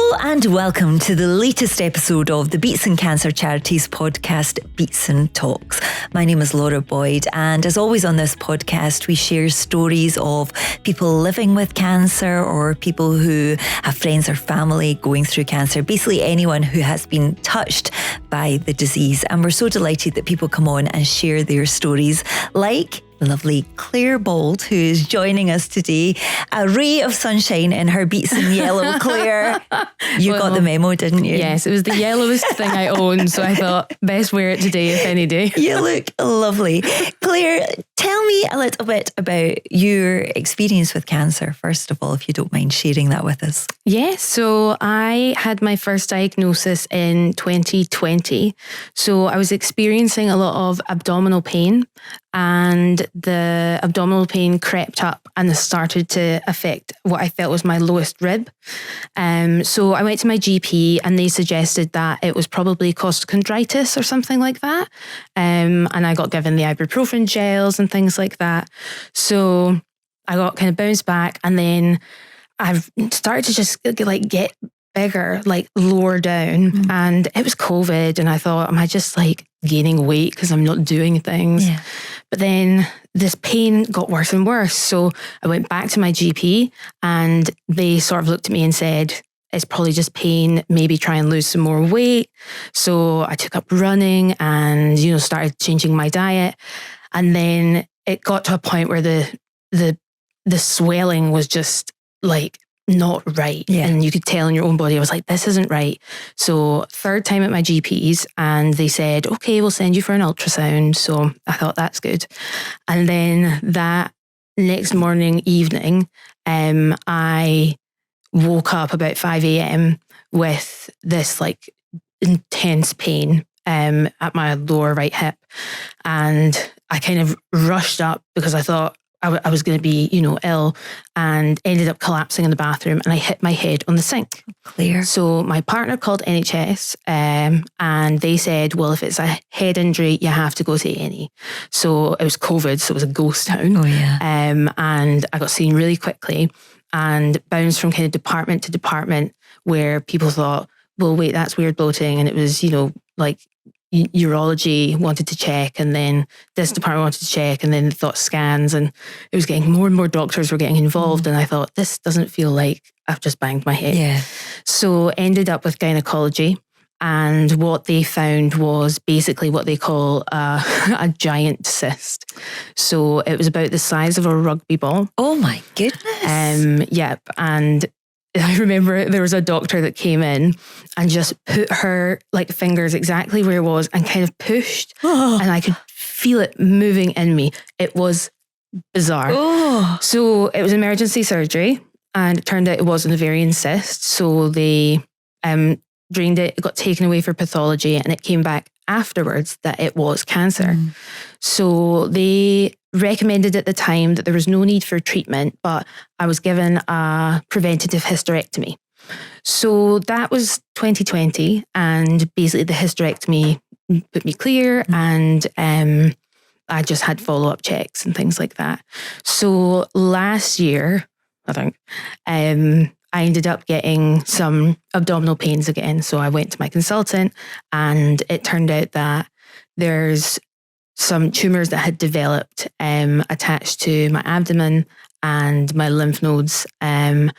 Hello and welcome to the latest episode of the Beatson Cancer Charity's podcast, Beatson Talks. My name is Laura Boyd, and as always on this podcast, we share stories of people living with cancer or people who have friends or family going through cancer, basically anyone who has been touched by the disease. And we're so delighted that people come on and share their stories, like the lovely Clare Bauld, who is joining us today. A ray of sunshine in her Beatson yellow. Clare, you got the memo, didn't you? Yes, it was the yellowest thing I own, so I thought best wear it today if any day. You look lovely. Clare, tell me a little bit about your experience with cancer, first of all, if you don't mind sharing that with us. Yes, so I had my first diagnosis in 2020. So I was experiencing a lot of abdominal pain, and the abdominal pain crept up and started to affect what I felt was my lowest rib. So I went to my GP and they suggested that it was probably costochondritis or something like that. And I got given the ibuprofen gels and things like that. So I got kind of bounced back, and then I've started to just get bigger, like lower down. Mm. And it was COVID, and I thought, am I just like gaining weight because I'm not doing things? Yeah. But then this pain got worse and worse. So I went back to my GP and they sort of looked at me and said, it's probably just pain, maybe try and lose some more weight. So I took up running and, started changing my diet. And then it got to a point where the swelling was just like not right. Yeah. And you could tell in your own body, I was like, this isn't right. So third time at my GP's, and they said, okay, we'll send you for an ultrasound. So I thought, that's good. And then that next evening, I woke up about 5 a.m. with this like intense pain at my lower right hip. And I kind of rushed up because I thought I was going to be, ill, and ended up collapsing in the bathroom, and I hit my head on the sink. Clear. So my partner called NHS and they said, well, if it's a head injury, you have to go to A&E. So it was COVID, so it was a ghost town. Oh, yeah. And I got seen really quickly and bounced from kind of department to department where people thought, well, wait, that's weird bloating. And it was, like urology wanted to check, and then this department wanted to check, and then they thought scans, and it was getting more and more doctors were getting involved. And I thought, this doesn't feel like I've just banged my head. Yeah. So ended up with gynecology, and what they found was basically what they call a giant cyst. So it was about the size of a rugby ball. Oh my goodness. Yep. And I remember there was a doctor that came in and just put her like fingers exactly where it was and kind of pushed, and I could feel it moving in me. It was bizarre. Oh. So it was emergency surgery, and it turned out it was an ovarian cyst. So they drained it, it got taken away for pathology, and it came back afterwards that it was cancer. Mm. So they recommended at the time that there was no need for treatment, but I was given a preventative hysterectomy. So that was 2020, and basically the hysterectomy put me clear, and I just had follow-up checks and things like that. So last year, I think, I ended up getting some abdominal pains again. So I went to my consultant, and it turned out that there's some tumours that had developed attached to my abdomen and my lymph nodes. And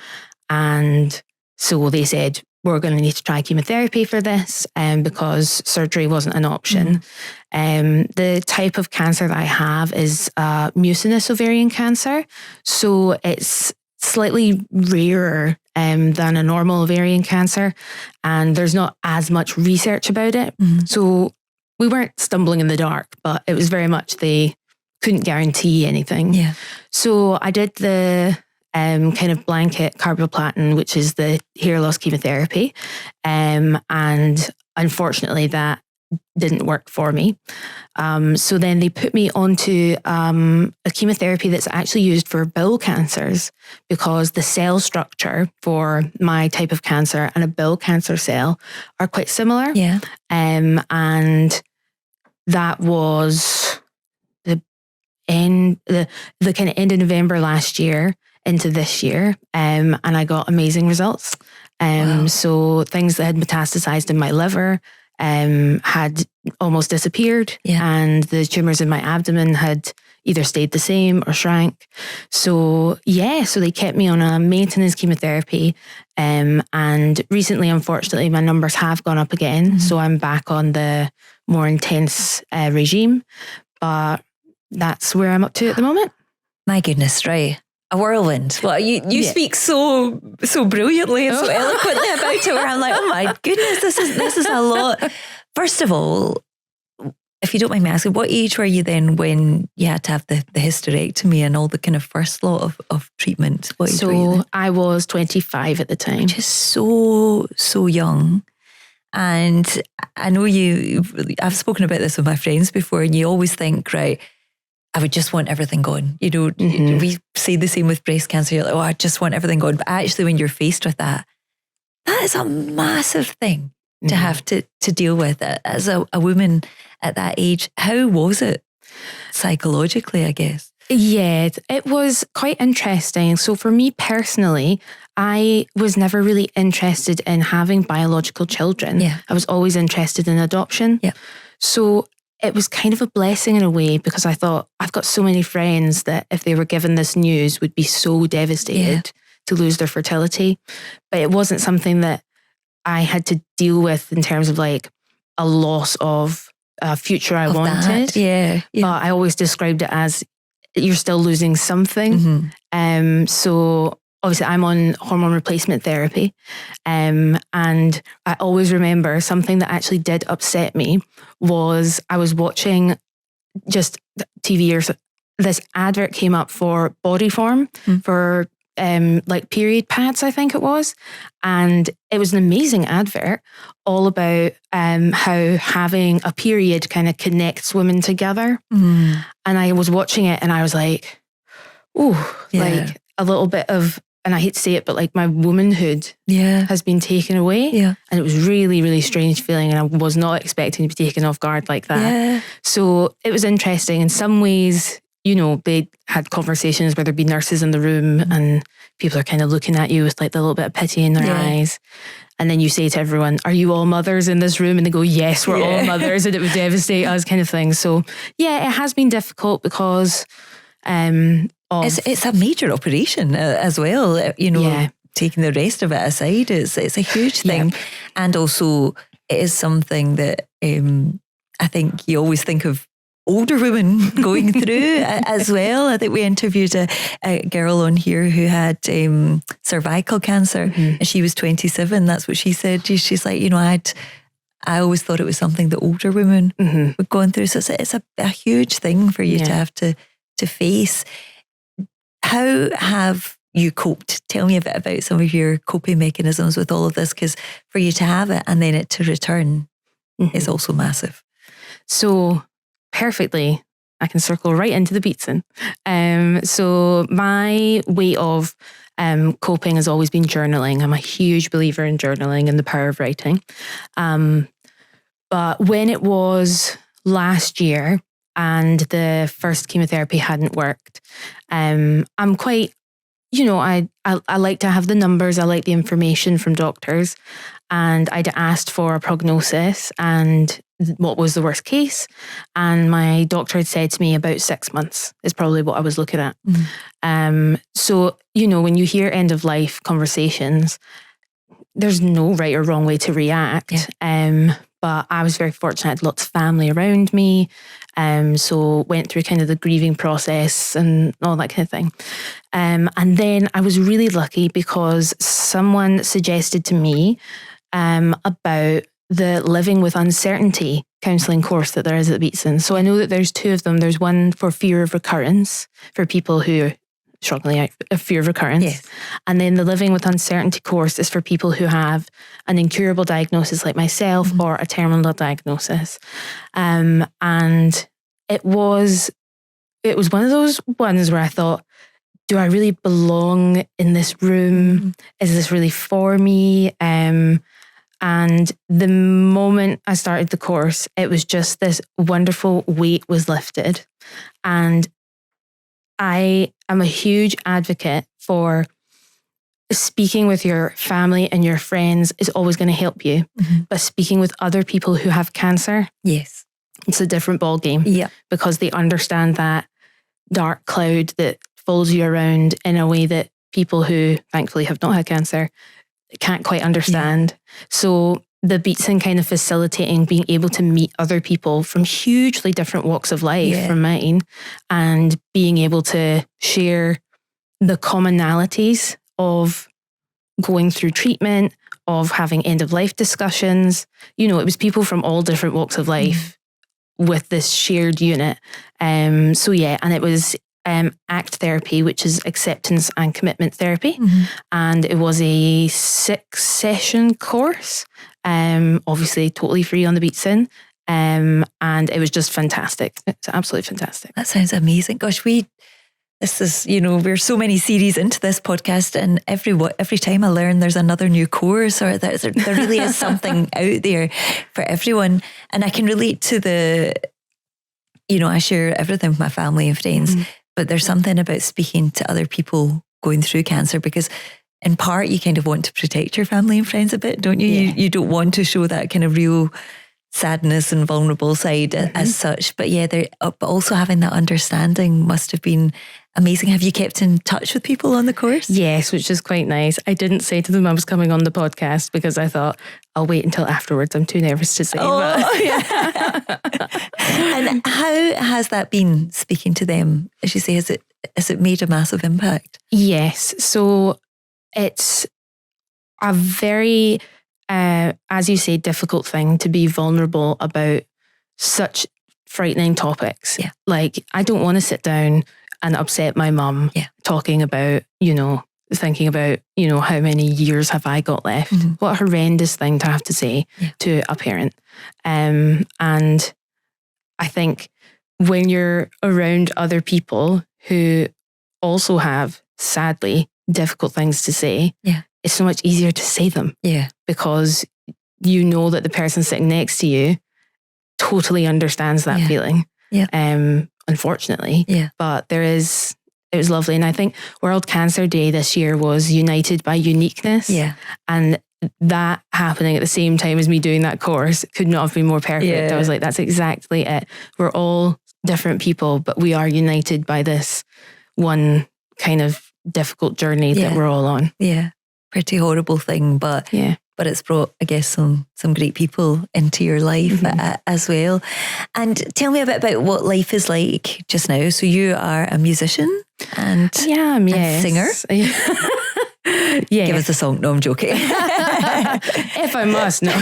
so they said, we're going to need to try chemotherapy for this because surgery wasn't an option. Mm. The type of cancer that I have is mucinous ovarian cancer. So it's slightly rarer than a normal ovarian cancer, and there's not as much research about it. Mm-hmm. So we weren't stumbling in the dark, but it was very much they couldn't guarantee anything. Yeah. So I did the kind of blanket carboplatin, which is the hair loss chemotherapy, and unfortunately that didn't work for me. So then they put me onto a chemotherapy that's actually used for bowel cancers, because the cell structure for my type of cancer and a bowel cancer cell are quite similar. Yeah. And that was the kind of end of November last year. into this year, and I got amazing results. So things that had metastasized in my liver had almost disappeared, and the tumours in my abdomen had either stayed the same or shrank. So they kept me on a maintenance chemotherapy. And recently, unfortunately, my numbers have gone up again. So I'm back on the more intense regime, but that's where I'm up to at the moment. My goodness, right. A whirlwind. Well, you speak so brilliantly and so eloquently about it, where I'm like, oh my goodness, this is a lot. First of all, if you don't mind me asking, what age were you then when you had to have the hysterectomy and all the kind of first lot of treatment? What age were you then? I was 25 at the time. Which is so young. And I know I've spoken about this with my friends before, and you always think, right, I would just want everything gone. We say the same with breast cancer. You're like, I just want everything gone. But actually, when you're faced with that is a massive thing to have to deal with as a woman at that age. How was it psychologically, I guess? Yeah, it was quite interesting. So for me personally, I was never really interested in having biological children. Yeah. I was always interested in adoption. Yeah. So it was kind of a blessing in a way, because I thought, I've got so many friends that if they were given this news would be so devastated to lose their fertility. But it wasn't something that I had to deal with in terms of like a loss of a future I wanted. Yeah. But I always described it as you're still losing something. So obviously I'm on hormone replacement therapy. And I always remember something that actually did upset me was I was watching just TV or this advert came up for Bodyform for like period pads, I think it was. And it was an amazing advert all about how having a period kind of connects women together. And I was watching it and I was like, like a little bit of, and I hate to say it, but like my womanhood has been taken away. And it was really, really strange feeling. And I was not expecting to be taken off guard like that. So it was interesting in some ways. They had conversations where there'd be nurses in the room and people are kind of looking at you with like the little bit of pity in their eyes. And then you say to everyone, are you all mothers in this room? And they go, yes, we're all mothers, and it would devastate us, kind of thing. So it has been difficult because it's a major operation as well. Taking the rest of it aside, it's a huge thing. And also it is something that I think you always think of older women going through as well. I think we interviewed a girl on here who had cervical cancer and she was 27. That's what she said. She's like, I always thought it was something that older women were going through. So it's a huge thing for you to have to face. How have you coped? Tell me a bit about some of your coping mechanisms with all of this, because for you to have it and then it to return is also massive. So perfectly, I can circle right into the Beatson. So my way of coping has always been journaling. I'm a huge believer in journaling and the power of writing. But when it was last year and the first chemotherapy hadn't worked, I'm quite, I like to have the numbers. I like the information from doctors. And I'd asked for a prognosis and what was the worst case. And my doctor had said to me about 6 months is probably what I was looking at. So, when you hear end of life conversations, there's no right or wrong way to react. But I was very fortunate. I had lots of family around me. So went through kind of the grieving process and all that kind of thing. And then I was really lucky because someone suggested to me about the Living with Uncertainty counselling course that there is at Beatson. So I know that there's two of them. There's one for fear of recurrence for people who are struggling out of fear of recurrence. And then the Living with Uncertainty course is for people who have an incurable diagnosis like myself or a terminal diagnosis. And it was one of those ones where I thought, do I really belong in this room? Is this really for me? And the moment I started the course, it was just this wonderful weight was lifted. And I am a huge advocate for speaking with your family and your friends is always going to help you. But speaking with other people who have cancer, yes, it's a different ball game. Yeah. Because they understand that dark cloud that follows you around in a way that people who thankfully have not had cancer can't quite understand. So the Beatson kind of facilitating being able to meet other people from hugely different walks of life from mine, and being able to share the commonalities of going through treatment, of having end of life discussions. You know, it was people from all different walks of life with this shared unit. So yeah, and it was ACT therapy, which is acceptance and commitment therapy. And it was a 6-session course, obviously totally free on the Beatson. And it was just fantastic. It's absolutely fantastic. That sounds amazing. Gosh, this is, you know, we're so many series into this podcast, and every time I learn there's another new course, or there really is something out there for everyone. And I can relate to I share everything with my family and friends, but there's something about speaking to other people going through cancer, because in part you kind of want to protect your family and friends a bit, don't you? Yeah. You don't want to show that kind of real sadness and vulnerable side as such. But yeah, but also having that understanding must have been amazing. Have you kept in touch with people on the course? Yes, which is quite nice. I didn't say to them I was coming on the podcast because I thought I'll wait until afterwards. I'm too nervous to say. And how has that been, speaking to them? As you say, has it made a massive impact? Yes. So it's a very, as you say, difficult thing to be vulnerable about such frightening topics. Yeah. Like, I don't want to sit down and upset my mum talking about, thinking about, how many years have I got left? What a horrendous thing to have to say to a parent. And I think when you're around other people who also have, sadly, difficult things to say, it's so much easier to say them. Yeah. Because you know that the person sitting next to you totally understands that feeling. Yeah. Unfortunately. Yeah. But it was lovely. And I think World Cancer Day this year was united by uniqueness. Yeah. And that happening at the same time as me doing that course could not have been more perfect. Yeah. I was like, that's exactly it. We're all different people, but we are united by this one kind of difficult journey that we're all on. Yeah. Pretty horrible thing, but it's brought, I guess, some great people into your life as well. And tell me a bit about what life is like just now. So you are a musician and a singer. Give us a song. No, I'm joking. If I must, no.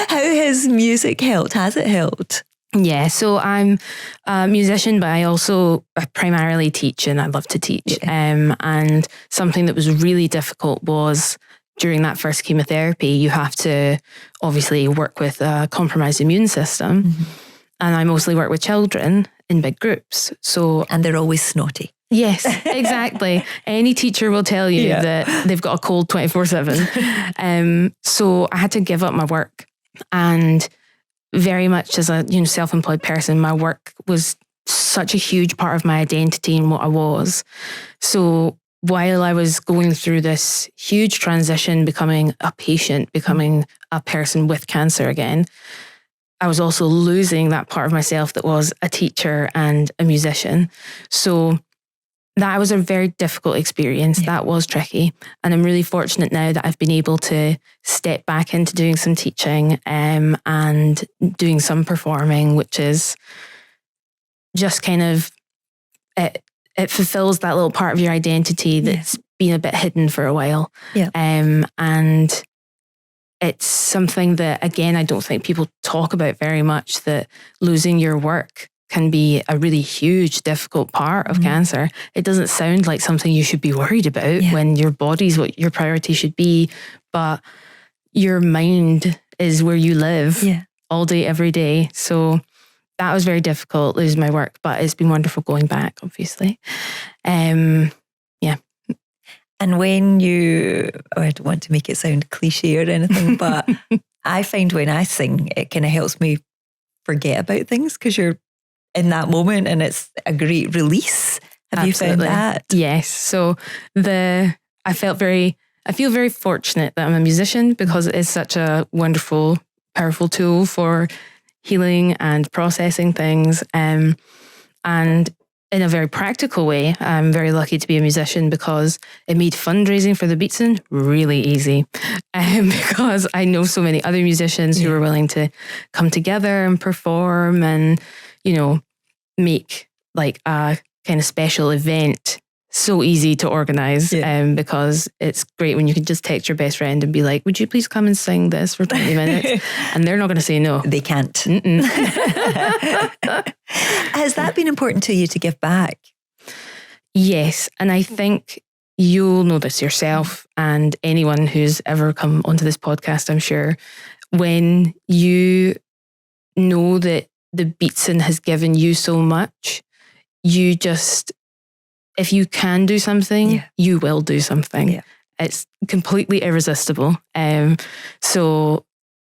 How has music helped? Has it helped? Yeah, so I'm a musician, but I primarily teach, and I love to teach. And something that was really difficult was during that first chemotherapy, you have to obviously work with a compromised immune system. And I mostly work with children in big groups. And they're always snotty. Yes, exactly. Any teacher will tell you that they've got a cold 24/7. So I had to give up my work, and very much as a self-employed person, my work was such a huge part of my identity and what I was. So while I was going through this huge transition, becoming a patient, becoming a person with cancer again, I was also losing that part of myself that was a teacher and a musician. So that was a very difficult experience. That was tricky. And I'm really fortunate now that I've been able to step back into doing some teaching and doing some performing, which is just kind of, it fulfills that little part of your identity that's been a bit hidden for a while. Yeah. And it's something that, again, I don't think people talk about very much, that losing your work can be a really huge, difficult part of cancer. It doesn't sound like something you should be worried about when your body's what your priority should be, but your mind is where you live all day, every day. So that was very difficult, losing my work, but it's been wonderful going back, obviously. And when I don't want to make it sound cliche or anything, but I find when I sing, it kind of helps me forget about things, because you're in that moment, and it's a great release. Have Absolutely. you found that? Yes. So I feel very fortunate that I'm a musician, because it is such a wonderful, powerful tool for healing and processing things. And in a very practical way, I'm very lucky to be a musician, because it made fundraising for the Beatson really easy. Because I know so many other musicians who are willing to come together and perform and, make like a kind of special event so easy to organize. Because it's great when you can just text your best friend and be like, would you please come and sing this for 20 minutes? And they're not going to say no. They can't. Has that been important to you to give back? Yes. And I think you'll know this yourself, and anyone who's ever come onto this podcast, I'm sure, when you know that the Beatson has given you so much, you just, if you can do something, you will do something. Yeah. It's completely irresistible. So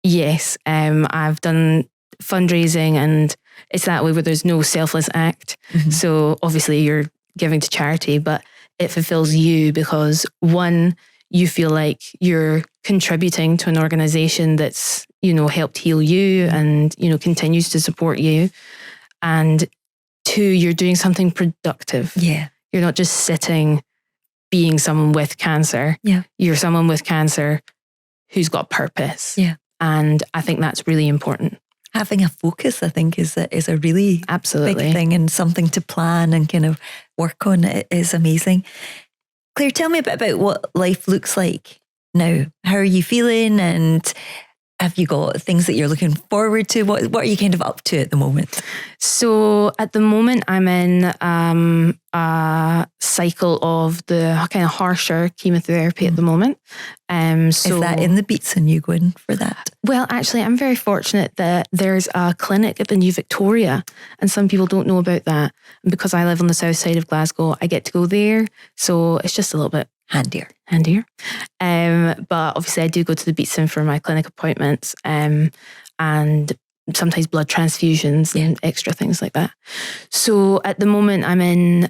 yes, I've done fundraising, and it's that way where there's no selfless act. So obviously you're giving to charity, but it fulfills you, because one, you feel like you're contributing to an organization that's, helped heal you and, continues to support you. And two, you're doing something productive. Yeah. You're not just sitting being someone with cancer. Yeah. You're someone with cancer who's got purpose. Yeah. And I think that's really important. Having a focus, I think, is a really big thing, and something to plan and kind of work on. It is amazing. Claire, tell me a bit about what life looks like now. How are you feeling, and have you got things that you're looking forward to? What are you kind of up to at the moment? So at the moment, I'm in a cycle of the kind of harsher chemotherapy at the moment. Is that in the Beatson, you go in for that? Well, actually, I'm very fortunate that there's a clinic at the New Victoria, and some people don't know about that. And because I live on the south side of Glasgow, I get to go there. So it's just a little bit handier. But obviously I do go to the Beatson for my clinic appointments, and sometimes blood transfusions and extra things like that. So at the moment I'm in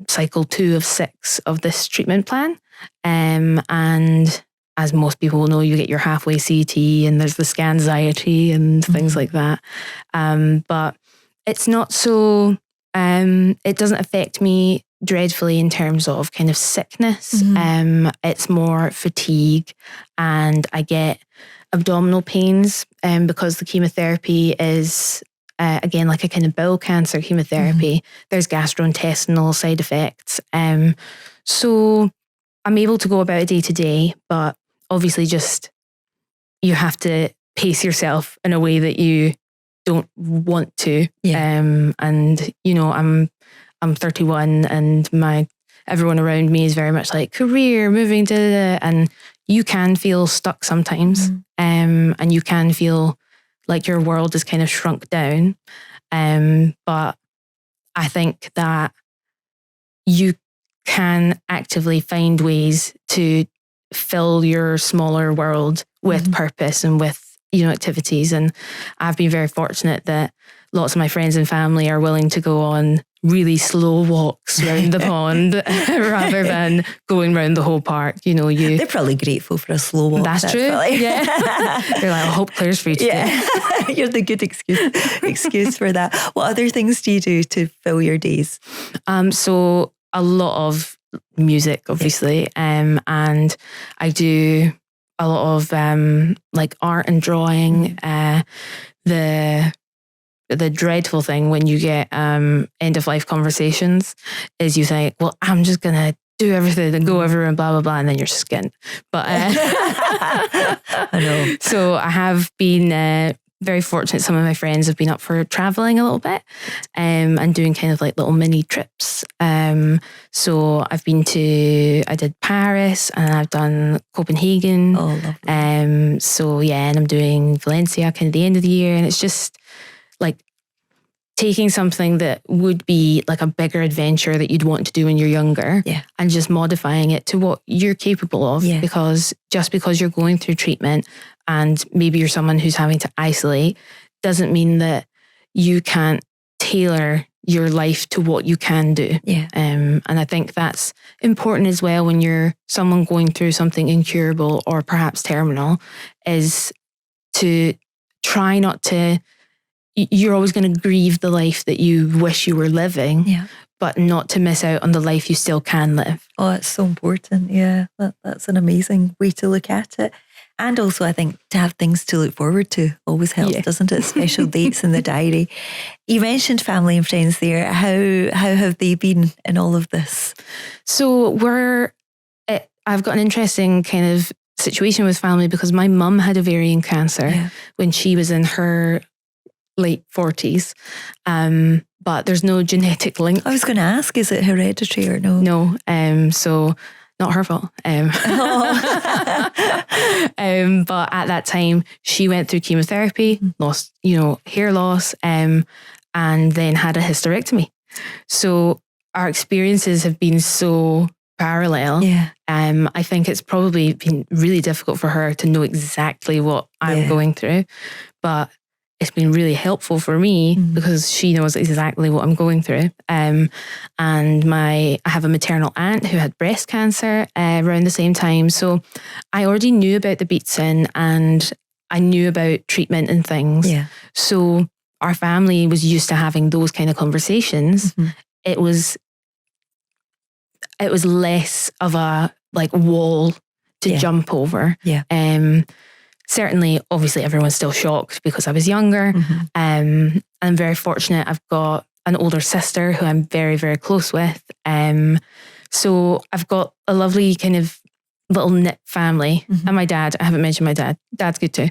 cycle 2 of 6 of this treatment plan. And as most people will know, you get your halfway CT, and there's the scanxiety and things like that. But it's not so, it doesn't affect me dreadfully in terms of kind of sickness. It's more fatigue, and I get abdominal pains because the chemotherapy is again like a kind of bowel cancer chemotherapy. There's gastrointestinal side effects, so I'm able to go about it day to day, but obviously just you have to pace yourself in a way that you don't want to. And I'm 31, and everyone around me is very much like career, moving to and you can feel stuck sometimes. And you can feel like your world is kind of shrunk down. But I think that you can actively find ways to fill your smaller world with purpose and with, activities. And I've been very fortunate that lots of my friends and family are willing to go on really slow walks around the pond rather than going around the whole park. They're probably grateful for a slow walk. That's true. Yeah. They're like, I hope Claire's free today. You're the good excuse for that. What other things do you do to fill your days? So a lot of music, obviously, and I do a lot of like art and drawing. The dreadful thing when you get end of life conversations is you think, well, I'm just gonna do everything and go everywhere and blah blah blah, and then you're skint. But I know. So I have been very fortunate. Some of my friends have been up for traveling a little bit and doing kind of like little mini trips. So I did Paris, and I've done Copenhagen. Oh, lovely. So yeah, and I'm doing Valencia kind of the end of the year, and it's just like taking something that would be like a bigger adventure that you'd want to do when you're younger, and just modifying it to what you're capable of. Because just because you're going through treatment and maybe you're someone who's having to isolate doesn't mean that you can't tailor your life to what you can do. Yeah. And I think that's important as well when you're someone going through something incurable or perhaps terminal, is to try not to, you're always going to grieve the life that you wish you were living, but not to miss out on the life you still can live. Oh, it's so important. Yeah, that's an amazing way to look at it. And also, I think to have things to look forward to always helps, doesn't it? Special dates in the diary. You mentioned family and friends there. How have they been in all of this? So I've got an interesting kind of situation with family because my mum had ovarian cancer when she was in her late 40s. But there's no genetic link. I was going to ask, is it hereditary or no? No. So not her fault. But at that time, she went through chemotherapy, lost, hair loss, and then had a hysterectomy. So our experiences have been so parallel. I think it's probably been really difficult for her to know exactly what I'm going through, but it's been really helpful for me because she knows exactly what I'm going through. And I have a maternal aunt who had breast cancer around the same time. So I already knew about the Beatson and I knew about treatment and things. So our family was used to having those kind of conversations. It was less of a wall to jump over. Certainly, obviously, everyone's still shocked because I was younger. I'm very fortunate. I've got an older sister who I'm very, very close with. So I've got a lovely kind of little knit family. And my dad, I haven't mentioned my dad. Dad's good too.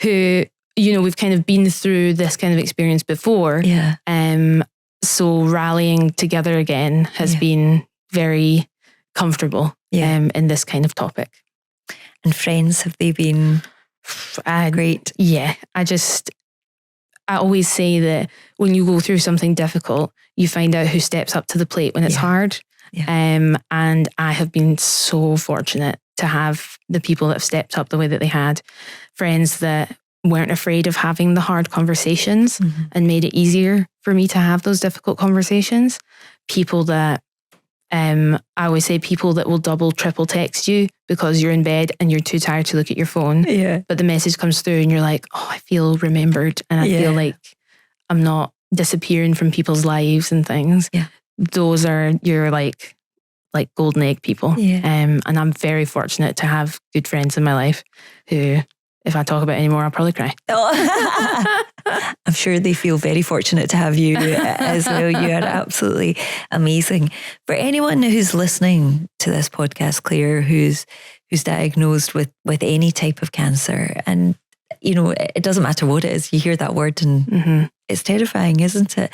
Who, we've kind of been through this kind of experience before. So rallying together again has been very comfortable in this kind of topic. And friends, have they been great? Yeah, I always say that when you go through something difficult, you find out who steps up to the plate when it's hard. And I have been so fortunate to have the people that have stepped up the way that they had. Friends that weren't afraid of having the hard conversations and made it easier for me to have those difficult conversations. People that I always say people that will double, triple text you because you're in bed and you're too tired to look at your phone. But the message comes through and you're like, oh, I feel remembered and I feel like I'm not disappearing from people's lives and things. Those are your like golden egg people. And I'm very fortunate to have good friends in my life who, if I talk about it anymore, I'll probably cry. I'm sure they feel very fortunate to have you as well. You are absolutely amazing. For anyone who's listening to this podcast, Clare, who's diagnosed with any type of cancer, and it doesn't matter what it is, you hear that word and it's terrifying, isn't it?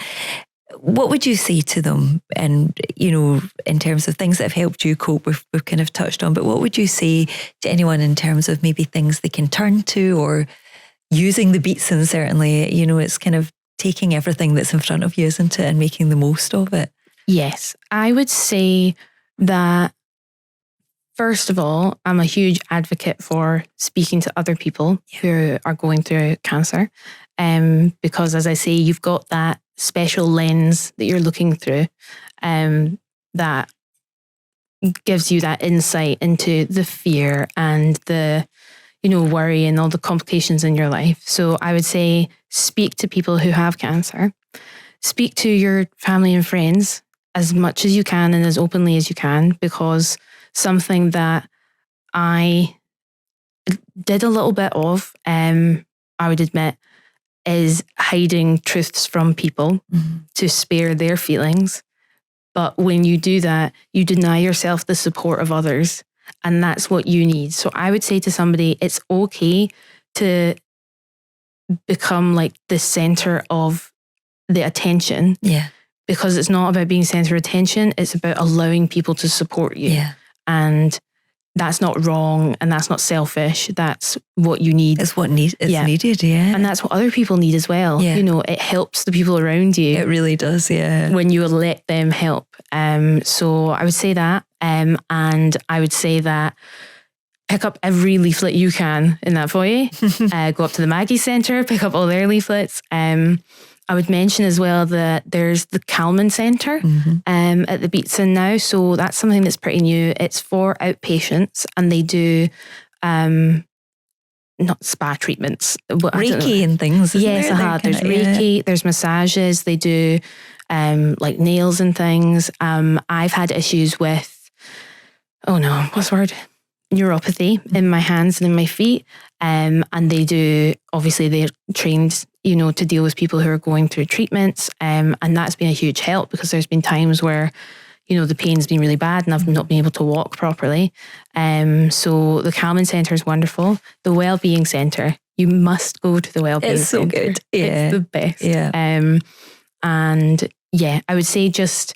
What would you say to them? And, in terms of things that have helped you cope, we've kind of touched on, but what would you say to anyone in terms of maybe things they can turn to or using the Beatson? Certainly, it's kind of taking everything that's in front of you, isn't it? And making the most of it. Yes. I would say that, first of all, I'm a huge advocate for speaking to other people who are going through cancer. Because as I say, you've got that special lens that you're looking through that gives you that insight into the fear and the worry and all the complications in your life. So I would say speak to people who have cancer, speak to your family and friends as much as you can and as openly as you can, because something that I did a little bit of, I would admit, is hiding truths from people to spare their feelings. But when you do that, you deny yourself the support of others. And that's what you need. So I would say to somebody, it's okay to become like the center of the attention. Because it's not about being center of attention. It's about allowing people to support you. And that's not wrong and that's not selfish. That's what you need. It's what needed, And that's what other people need as well. It helps the people around you. It really does, when you let them help. So I would say that. And I would say that pick up every leaflet you can in that foyer. Go up to the Maggie Centre, pick up all their leaflets. I would mention as well that there's the Calman Centre at the Beatson now. So that's something that's pretty new. It's for outpatients, and they do not spa treatments, but Reiki and things. Yes, there's Reiki, there's massages. They do like nails and things. I've had issues with, what's the word? Neuropathy in my hands and in my feet. And they do, obviously they're trained, to deal with people who are going through treatments. And that's been a huge help, because there's been times where, the pain's been really bad and I've not been able to walk properly. So the Calman Centre is wonderful. The Wellbeing Centre, you must go to the Wellbeing Centre. It's so good. Yeah. It's the best. Yeah. And yeah, I would say just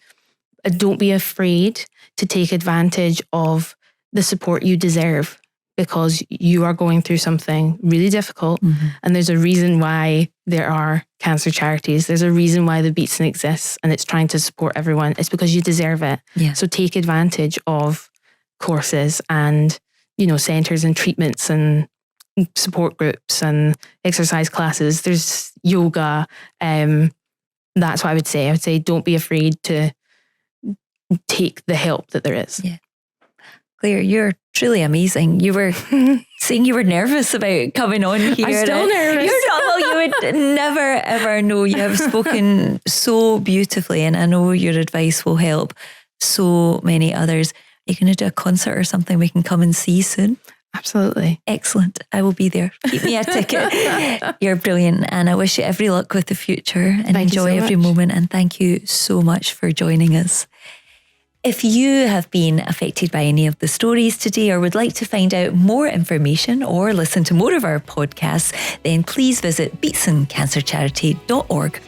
don't be afraid to take advantage of the support you deserve, because you are going through something really difficult. And there's a reason why there are cancer charities. There's a reason why the Beatson exists, and it's trying to support everyone. It's because you deserve it. Yeah. So take advantage of courses and, centres and treatments and support groups and exercise classes. There's yoga. That's what I would say. I would say don't be afraid to take the help that there is. Yeah. Claire, you're truly amazing. You were saying you were nervous about coming on here. I'm still nervous. You're not, well, you would never ever know. You have spoken so beautifully, and I know your advice will help so many others. Are you going to do a concert or something we can come and see soon? Absolutely. Excellent. I will be there. Keep me a ticket. You're brilliant. And I wish you every luck with the future, and enjoy every moment. And thank you so much for joining us. If you have been affected by any of the stories today, or would like to find out more information or listen to more of our podcasts, then please visit beatsoncancercharity.org